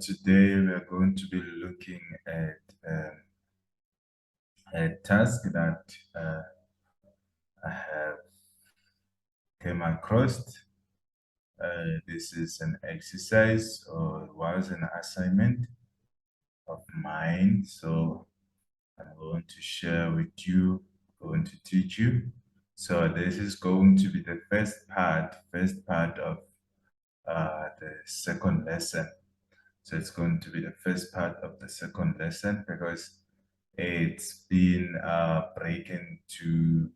Today we're going to be looking at a task that I have came across. This is an exercise or was an assignment of mine. So I'm going to share with you, going to teach you. So this is going to be the first part of the second lesson. So it's going to be the first part of the second lesson because it's been broken to,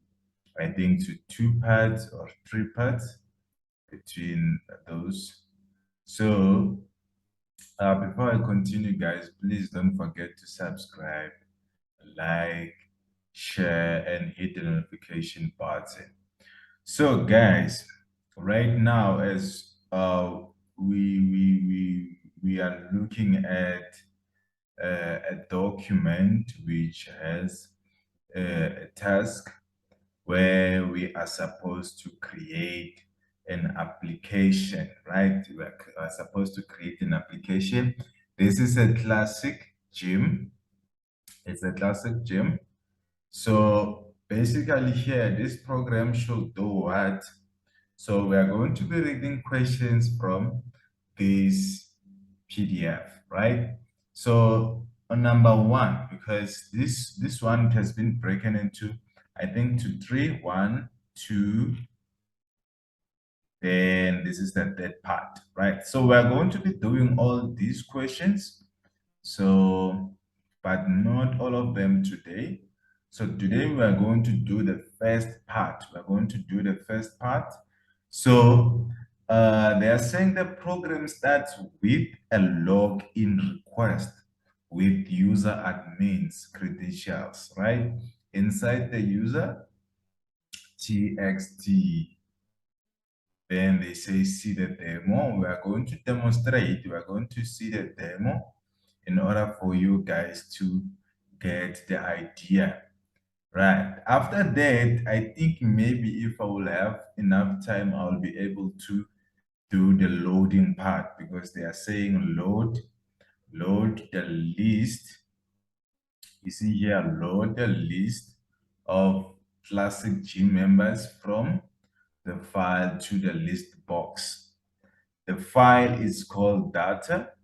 I think, to 2 parts or 3 parts between those. So before I continue, guys, please don't forget to subscribe, like, share, and hit the notification button. So, guys, right now, as we are looking at a document which has a task where we are supposed to create an application, right? We are supposed to create an application. This is a classic gym. It's a classic gym. So basically here, this program should do what? So we are going to be reading questions from this PDF, right? So on number 1, because this one has been broken into, I think, to 3, 1, 2, then this is the third part, right? So we're going to be doing all these questions. So, but not all of them today. So today we are going to do the first part. We're going to do the first part. So they are saying the program starts with a login request with user admin's credentials, right? Inside the user txt. Then they say, see the demo. We are going to demonstrate. We are going to see the demo in order for you guys to get the idea. Right. After that, I think maybe if I will have enough time, I'll be able to do the loading part because they are saying load the list. You see here, load the list of classic gym members from the file to the list box. The file is called data.txt.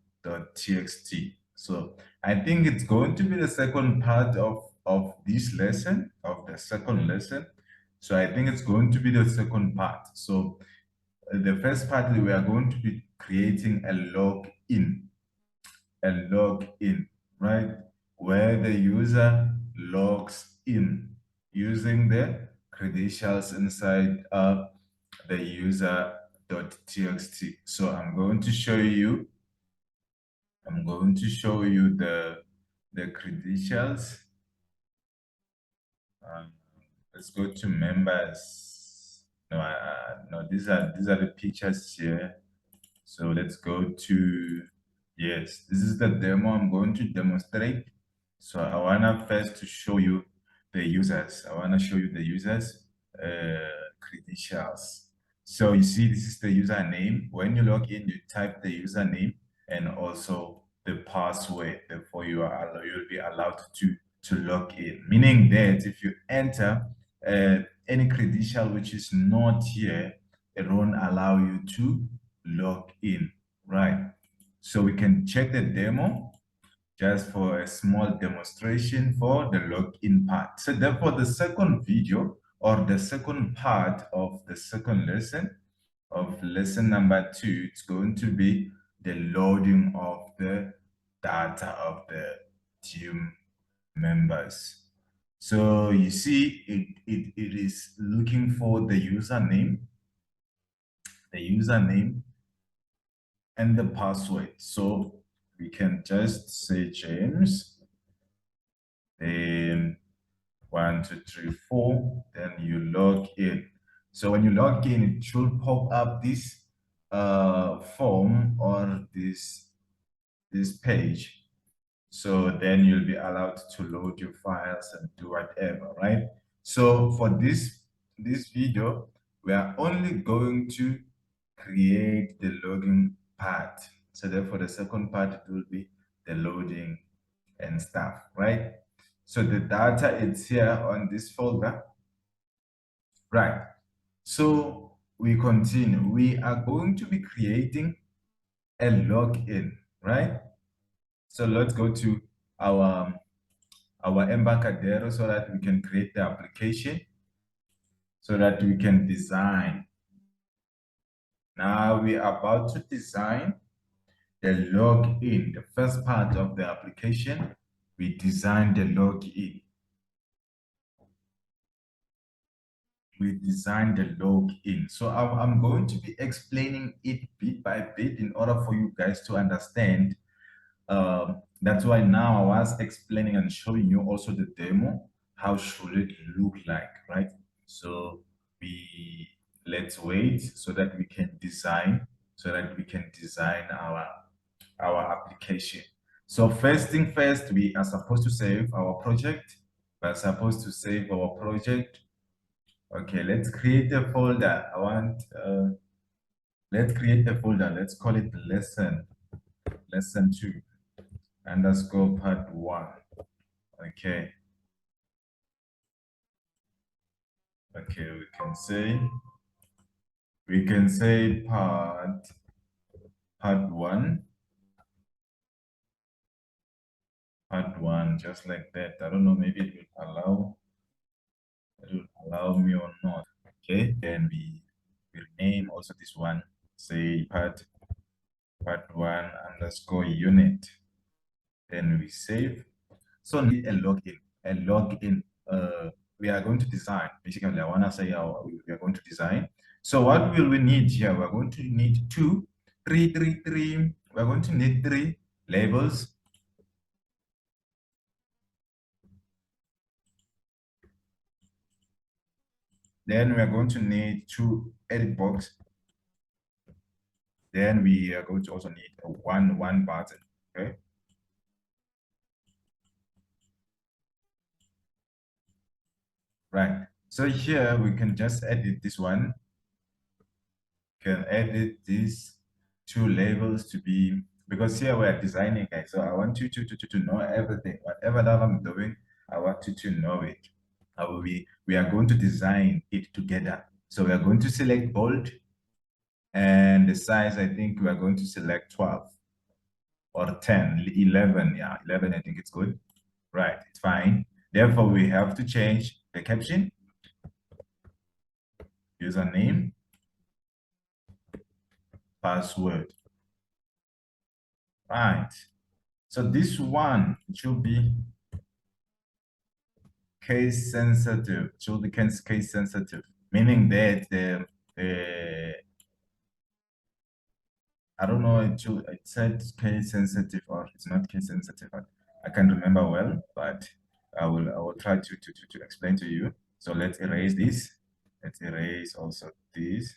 So I think it's going to be the second part of this lesson, of the second lesson. So I think it's going to be the second part. So the first part, we are going to be creating a login, right? Where the user logs in using the credentials inside the user.txt. So I'm going to show you the credentials. Let's go to members. No, these are the pictures here. So let's go to, yes, this is the demo I'm going to demonstrate. So I wanna first to show you the users. I wanna show you the users credentials. So you see, this is the username. When you log in, you type the username and also the password. Therefore, you'll be allowed to log in. Meaning that if you enter any credential which is not here, it won't allow you to log in, right? So we can check the demo just for a small demonstration for the login part. So therefore, the second video or the second part of the second lesson of lesson number 2, it's going to be the loading of the data of the gym members. So you see, it is looking for the username and the password. So we can just say James, then 1, 2, 3, 4, then you log in. So when you log in, it should pop up this form or this page. So then you'll be allowed to load your files and do whatever, right? So for this video, we are only going to create the login part. So therefore, the second part will be the loading and stuff, right? So the data is here on this folder, right? So we continue. We are going to be creating a login, right? So let's go to our Embarcadero so that we can create the application so that we can design. Now we are about to design the login, the first part of the application. We design the login. We design the login. So I'm going to be explaining it bit by bit in order for you guys to understand. That's why now I was explaining and showing you also the demo. How should it look like, right? So let's wait so that we can design, our application. So first thing first, we are supposed to save our project. We're supposed to save our project. Okay, let's create a folder. Let's create a folder. Let's call it lesson 2 underscore part 1. Okay. Okay, we can say part 1, just like that. I don't know, maybe it will allow me or not. Okay, and we rename also this one, say part 1 underscore unit. Then we save. So need a login. A login. We are going to design. Basically, I want to say we are going to design. So what will we need here? We're going to need three. We're going to need 3 labels. Then we are going to need 2 edit box. Then we are going to also need one button. Okay. Right. So here we can just edit this one. Can edit these 2 labels to be, because here we're designing, guys. So I want you to know everything. Whatever that I'm doing, I want you to know it. We are going to design it together. So we are going to select bold, and the size, I think we are going to select 12 or 10, 11. Yeah, 11, I think it's good. Right, it's fine. Therefore, we have to change the caption, username, password. Right. So this one should be case sensitive, should be case sensitive, meaning that I don't know, it said case sensitive or it's not case sensitive. I can't remember well, but I will try to explain to you. So let's erase this. Let's erase also this.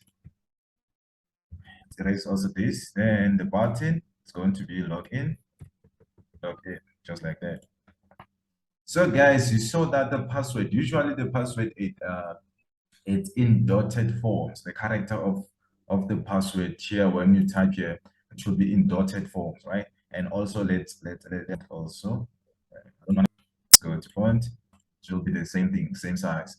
Let's erase also this. Then the button is going to be login, just like that. So guys, you saw that the password, usually the password it's in dotted forms. The character of the password here, when you type here, it should be in dotted forms, right? And also let's also let's go to font. It should be the same thing, same size.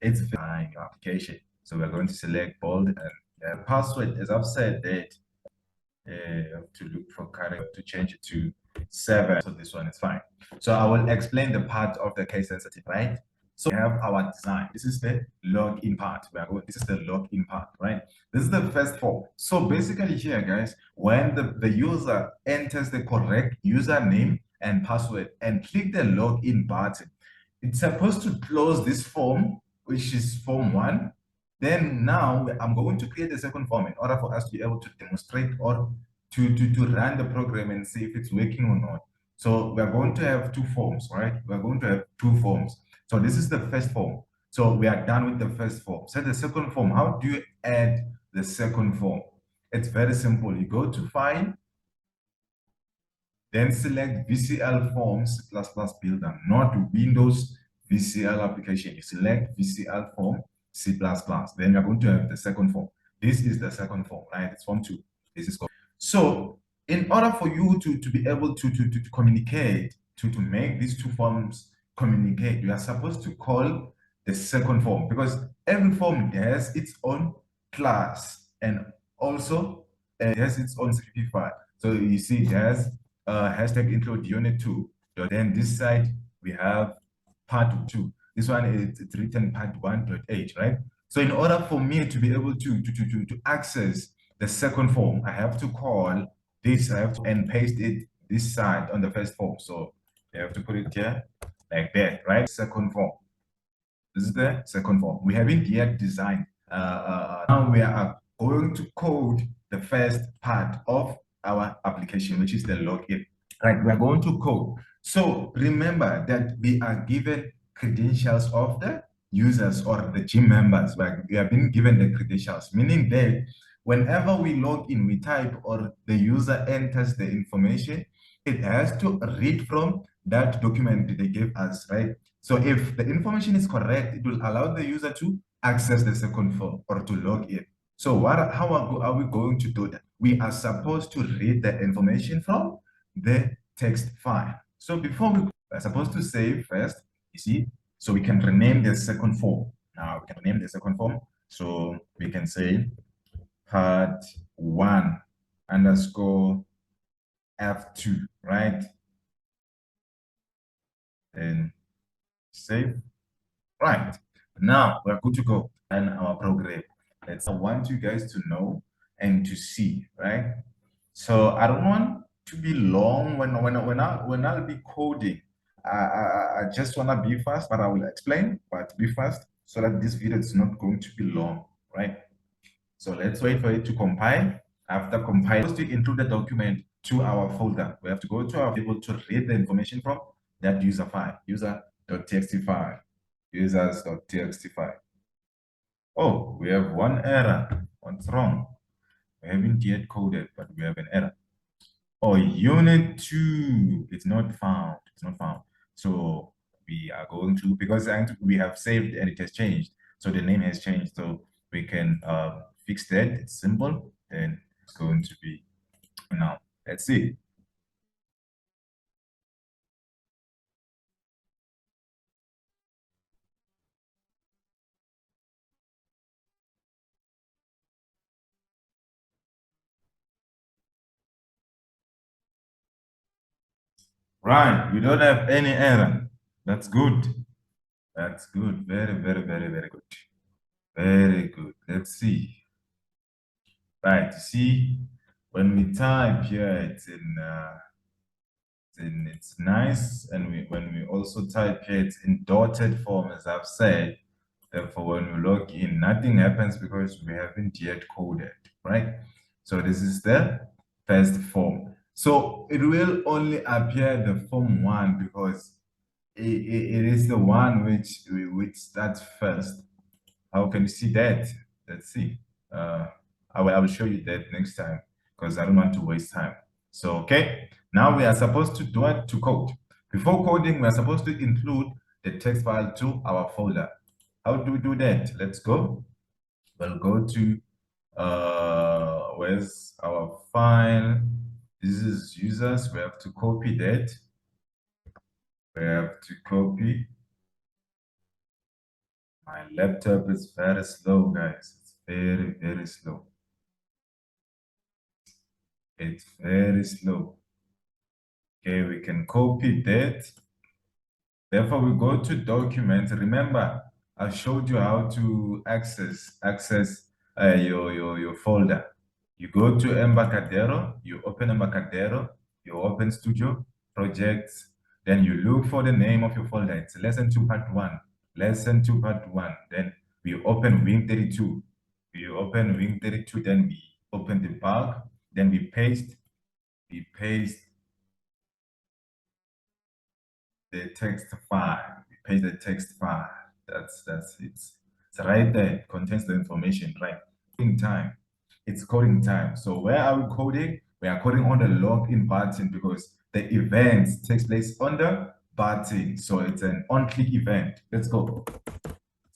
It's fine application. So we're going to select bold and password, as I've said, that to look for character to change it to 7. So this one is fine. So I will explain the part of the case sensitive, right? So we have our design. This is the login part. This is the login part, right? This is the first form. So basically here, guys, when the user enters the correct username and password and click the login button, it's supposed to close this form, which is form 1. Then now I'm going to create a second form in order for us to be able to demonstrate or to run the program and see if it's working or not. So we're going to have 2 forms, right? We're going to have 2 forms. So this is the first form. So we are done with the first form. So the second form, how do you add the second form? It's very simple. You go to File, then select VCL Forms ++ Builder, not Windows VCL application. You select VCL Form, C++. Then you're going to have the second form. This is the second form, right? It's form 2. This is called. So in order for you to be able to communicate, to make these two forms communicate, you are supposed to call the second form because every form has its own class and also has its own specifier. So you see it has hashtag include unit 2. Then this side we have part 2. This one is it's written part 1.8, right? So in order for me to be able to access the second form, I have to call this, I have to and paste it this side on the first form. So you have to put it here like that, right? Second form. This is the second form. We haven't yet designed. Now we are going to code the first part of our application, which is the login. Right, we are going to code. So remember that we are given credentials of the users or the gym members. We have been given the credentials, meaning that whenever we log in, we type or the user enters the information, it has to read from that document that they gave us, right? So if the information is correct, it will allow the user to access the second form or to log in. So how are we going to do that? We are supposed to read the information from the text file. So before we are supposed to save first, you see, so we can rename the second form. Now we can rename the second form. So we can say part 1 underscore F2, right? And save. Right. Now we're good to go in our program. I want you guys to know and to see, right? So I don't want to be long when I'll be coding. I just want to be fast, but I will explain, but be fast so that this video is not going to be long, right? So let's wait for it to compile. After compiling, to include the document to our folder. We have to go to our table to read the information from that user file, user.txt file, users.txt file. Oh, we have one error. What's wrong? We haven't yet coded, but we have an error. Oh, unit 2, it's not found. It's not found. So we are going to, because we have saved and it has changed. So the name has changed. So we can fix that. It's simple. And it's going to be now. Let's see. Right. We don't have any error. That's good. That's good. Very, very, very, very good. Very good. Let's see. Right. See, when we type here, it's nice. And when we also type here, it's in dotted form, as I've said. Therefore, when we log in, nothing happens because we haven't yet coded, right? So this is the first form. So it will only appear the form 1 because it is the one which starts first. How can you see that? Let's see. I will show you that next time because I don't want to waste time. So, okay, now we are supposed to do it to code. Before coding, we are supposed to include the text file to our folder. How do we do that? Let's go. We'll go to, where's our file? This is users. We have to copy that. We have to copy. My laptop is very slow, guys. It's very, very slow. It's very slow. Okay, we can copy that. Therefore, we go to documents. Remember, I showed you how to access your folder. You go to Embarcadero, you open Embarcadero, you open Studio, Projects, then you look for the name of your folder. It's lesson 2 part 1. Lesson 2 part 1. Then we open Wing 32. You open Wing 32, then we open the bulk, then we paste the text file. We paste the text file. That's it. It's right there. It contains the information, right? In time. It's coding time. So where are we coding? We are coding on the login button because the event takes place on the button. So it's an on-click event. Let's go.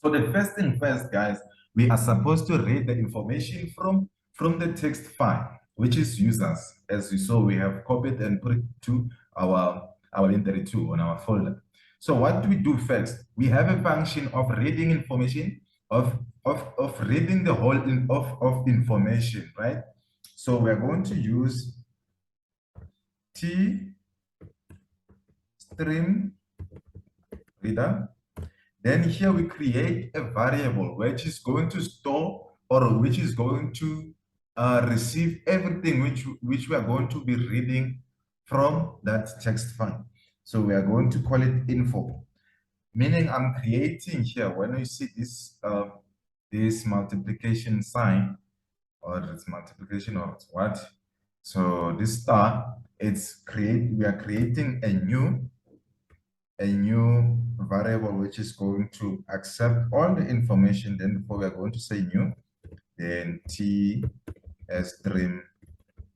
So the first thing first, guys, we are supposed to read the information from the text file, which is users. As you saw, we have copied and put it to our Win32 on our folder. So what do we do first? We have a function of reading information, of reading the whole of information, right? So we're going to use T stream reader. Then here we create a variable which is going to store or which is going to receive everything which we are going to be reading from that text file. So we are going to call it info, meaning I'm creating here, when you see this multiplication sign, or it's multiplication or it's what? So this star, we are creating a new variable which is going to accept all the information. Then before we are going to say new, then T stream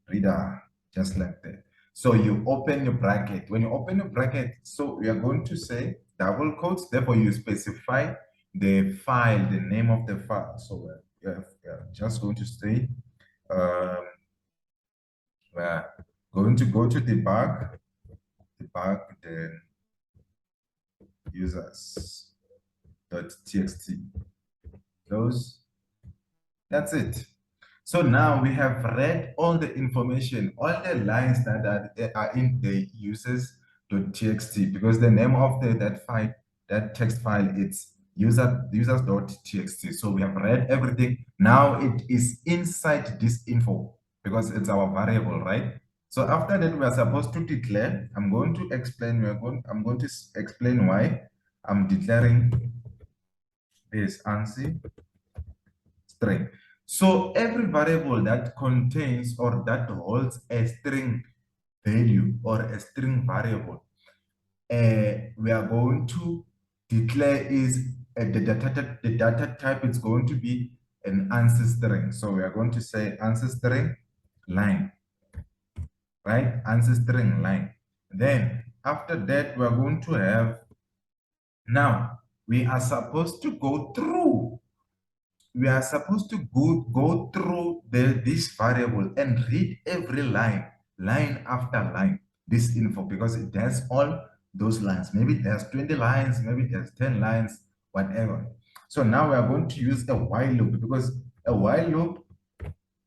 reader, just like that. So you open your bracket. When you open your bracket, so we are going to say double quotes, therefore you specify the file, the name of the file. So we're just going to say we're going to go to debug, then users.txt, close. That's it. So now we have read all the information, all the lines that are in the users.txt, because the name of that text file, it's users.txt. So we have read everything. Now it is inside this info because it's our variable, right? So after that, we are supposed to declare. I'm going to explain why I'm declaring this ANSI string. So every variable that contains or that holds a string value or a string variable, we are going to declare the data type is going to be an ANSI string. So we are going to say ANSI string line, right? ANSI string line. Then after that, we are going to have, now we are supposed to go through this variable and read every line after line, this info, because it has all those lines. Maybe there's 20 lines, maybe there's 10 lines, whatever. So now we are going to use a while loop, because a while loop,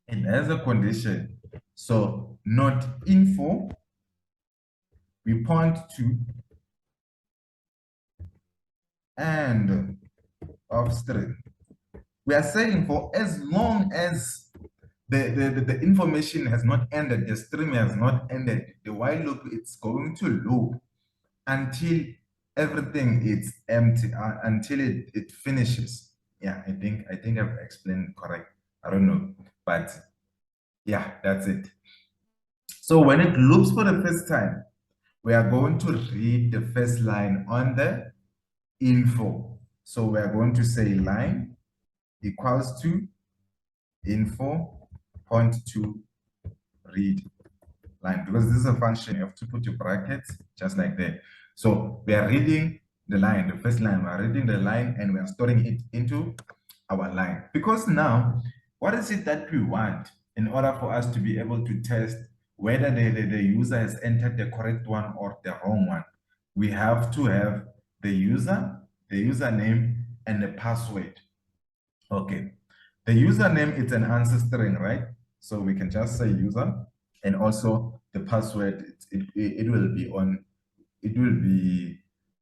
it has a condition. So not info, we point to end of string. We are saying for as long as the information has not ended, the string has not ended, the while loop, it's going to loop until everything is empty, until it finishes. Yeah, I think I've explained correct. I don't know, but yeah, that's it. So when it loops for the first time, we are going to read the first line on the info. So we are going to say line equals to info point to read line, because this is a function. You have to put your brackets just like that. So we are reading the line, the first line, we are reading the line and we are storing it into our line. Because now, what is it that we want in order for us to be able to test whether the user has entered the correct one or the wrong one? We have to have the username, and the password. Okay. The username is an ANSI string, right? So we can just say user, and also the password, it will be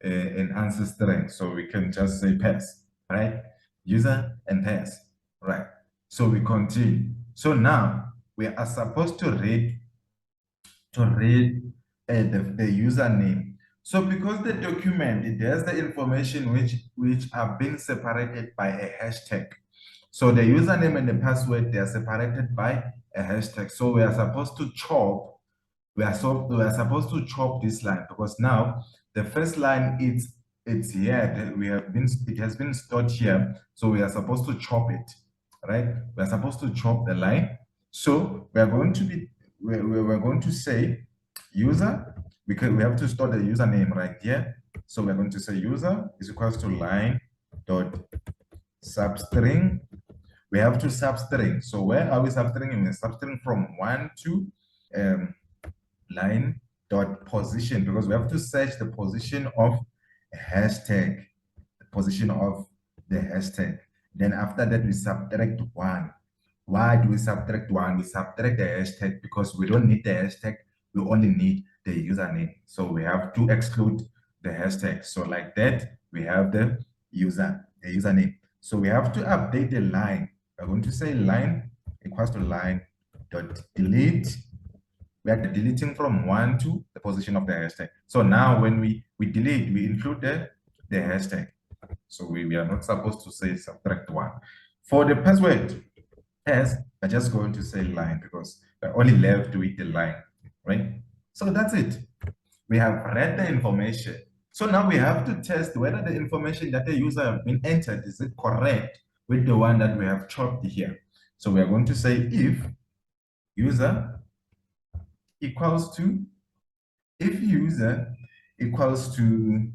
an ANSI string. So we can just say pass, right? User and pass, right? So we continue. So now we are supposed to read the username. So because the document, it has the information which are being separated by a hashtag. So the username and the password, they are separated by a hashtag. So we are supposed to chop we are supposed to chop this line, because now the first line, it's here. It has been stored here. So we are supposed to chop it, right? We are supposed to chop the line. So we are going to say user, because we have to store the username right here. So we're going to say user is equals to line dot substring. We have to substring. So where are we substringing? We're substring from 1 to um, line dot position, because we have to search the position of a hashtag, the position of the hashtag. Then after that, we subtract 1. Why do we subtract 1? We subtract the hashtag because we don't need the hashtag. We only need the username. So we have to exclude the hashtag. So like that, we have the username. So we have to update the line. We're going to say line equals to line dot delete. We are deleting from 1 to the position of the hashtag. So now when we delete, we include the hashtag. So we are not supposed to say subtract 1. For the password, yes, I'm just going to say line because we're only left with the line, right? So that's it. We have read the information. So now we have to test whether the information that the user have been entered, is it correct with the one that we have chopped here. So we are going to say if user equals to, if user equals to,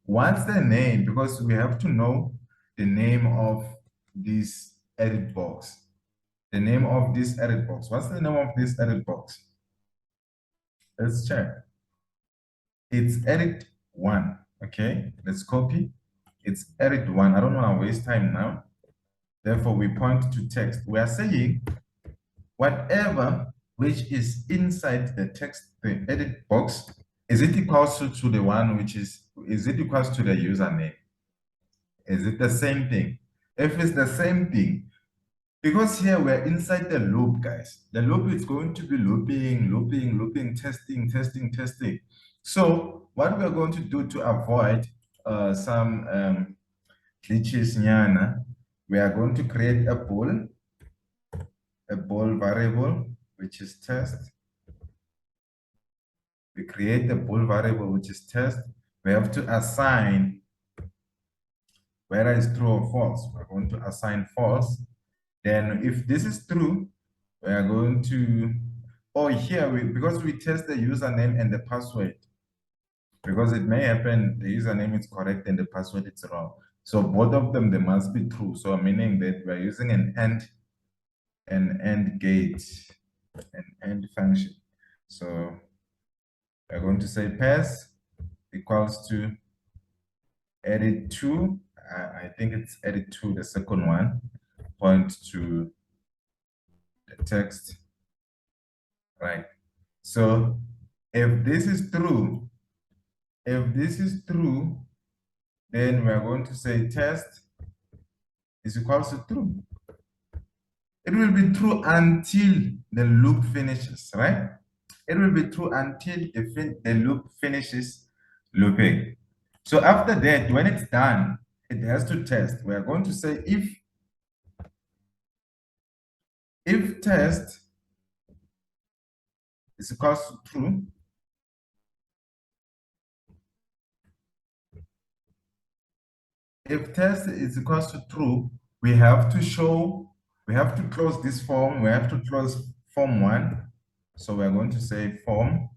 what's the name? Because we have to know the name of this edit box. The name of this edit box. What's the name of this edit box? Let's check. It's edit 1. Okay, let's copy. It's edit 1. I don't want to waste time now. Therefore, we point to text. We are saying whatever which is inside the text, the edit box, is it equals to the one which is it equals to the username? Is it the same thing? If it's the same thing, because here we're inside the loop, guys. The loop is going to be looping, testing. So what we're going to do to avoid some glitches, we are going to create a bool variable, which is test. We create a bool variable, which is test. We have to assign whether it's true or false. We're going to assign false. Then if this is true, we are going to, here, because we test the username and the password, because it may happen the username is correct and the password is wrong. So both of them, they must be true. So meaning that we're using an AND gate, an AND function. So we're going to say pass equals to edit 2. I think it's edit 2, the second one, point to the text, right? So if this is true, then we're going to say test is equals to true. It will be true until the loop finishes, right? It will be true until the loop finishes looping. So after that, when it's done, it has to test. We are going to say if test is equals to true, if test is equals to true, we have to close this form. We have to close form 1. So we're going to say form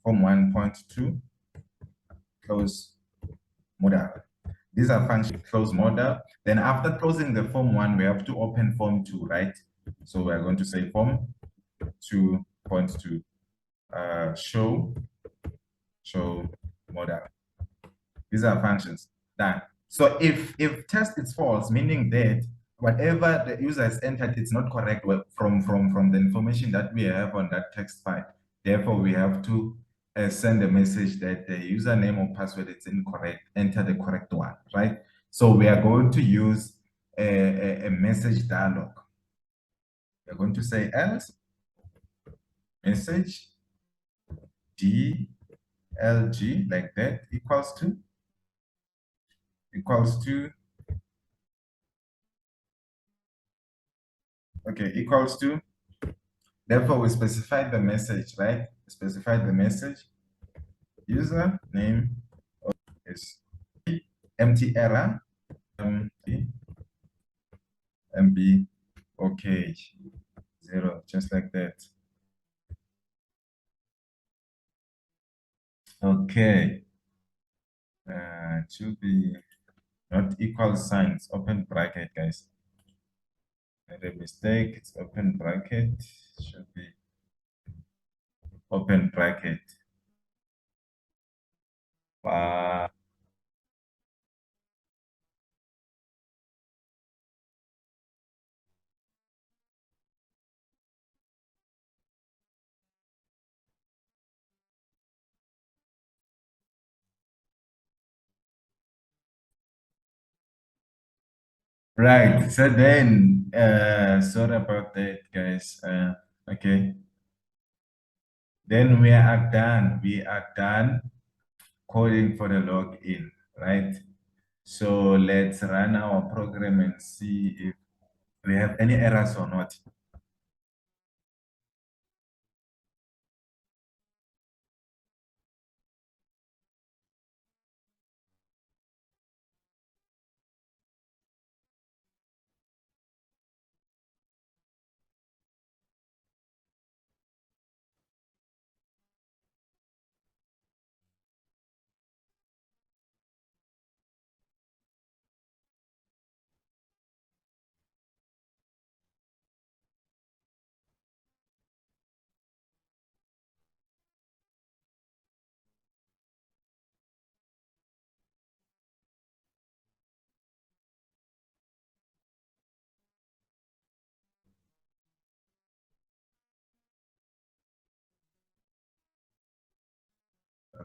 1.2 close modal. These are functions close modal. Then after closing the form 1, we have to open form 2, right? So we're going to say form 2.2 show modal. These are functions done. So if test is false, meaning that whatever the user has entered, it's not correct from the information that we have on that text file. Therefore, we have to send a message that the username or password is incorrect. Enter the correct one, right? So we are going to use a message dialog. We're going to say else message DLG like that equals to equals to, therefore we specify the message, right? Specify the message, user name is empty error, MB, okay, 0, just like that. Okay, It should be not equal signs, open bracket, guys. Made a mistake, it's open bracket, should be open bracket. Uh, right, so then, sorry about that, guys. Okay, then we are done. We are done coding for the login, right? So let's run our program and see if we have any errors or not.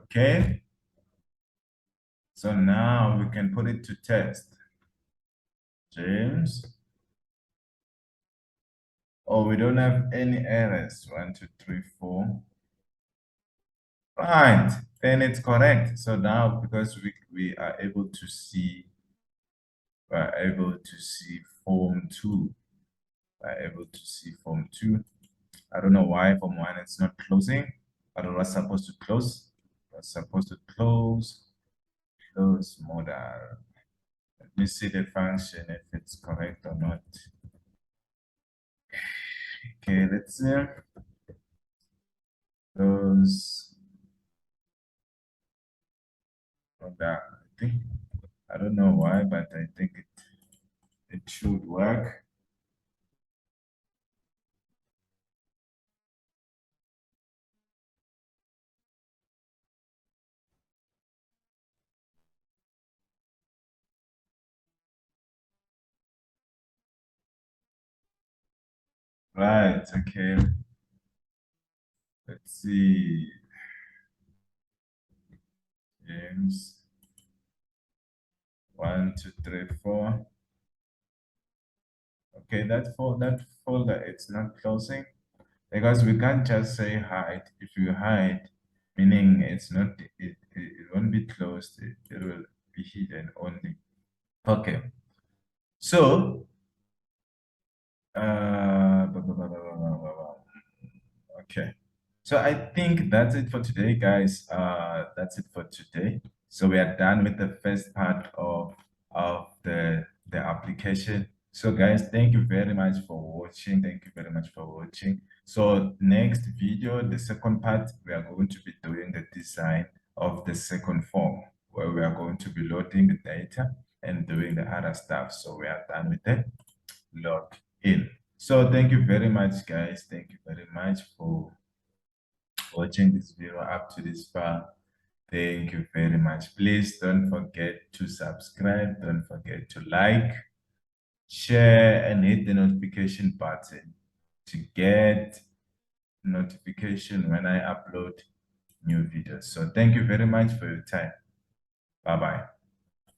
Okay, so now we can put it to test. James. Oh, we don't have any errors. 1, 2, 3, 4. Right, then it's correct. So now because we are able to see, we're able to see form 2. We're able to see form 2. I don't know why form 1 it's not closing, but it was supposed to close. It was supposed to close modal. Let me see the function if it's correct or not. Okay, let's see. Close modal. I think I don't know why, but I think it should work. Right, okay. Let's see. James. 1, 2, 3, 4. Okay, that folder it's not closing because we can't just say hide. If you hide, meaning it's not it won't be closed, it will be hidden only. Okay. So okay. So I think that's it for today, guys. That's it for today. So we are done with the first part of the application. So guys, thank you very much for watching. Thank you very much for watching. So next video, the second part, we are going to be doing the design of the second form, where we are going to be loading the data and doing the other stuff. So we are done with the log in. So thank you very much, guys. Thank you very much for watching this video up to this far. Thank you very much. Please don't forget to subscribe. Don't forget to like, share, and hit the notification button to get notification when I upload new videos. So thank you very much for your time. Bye-bye.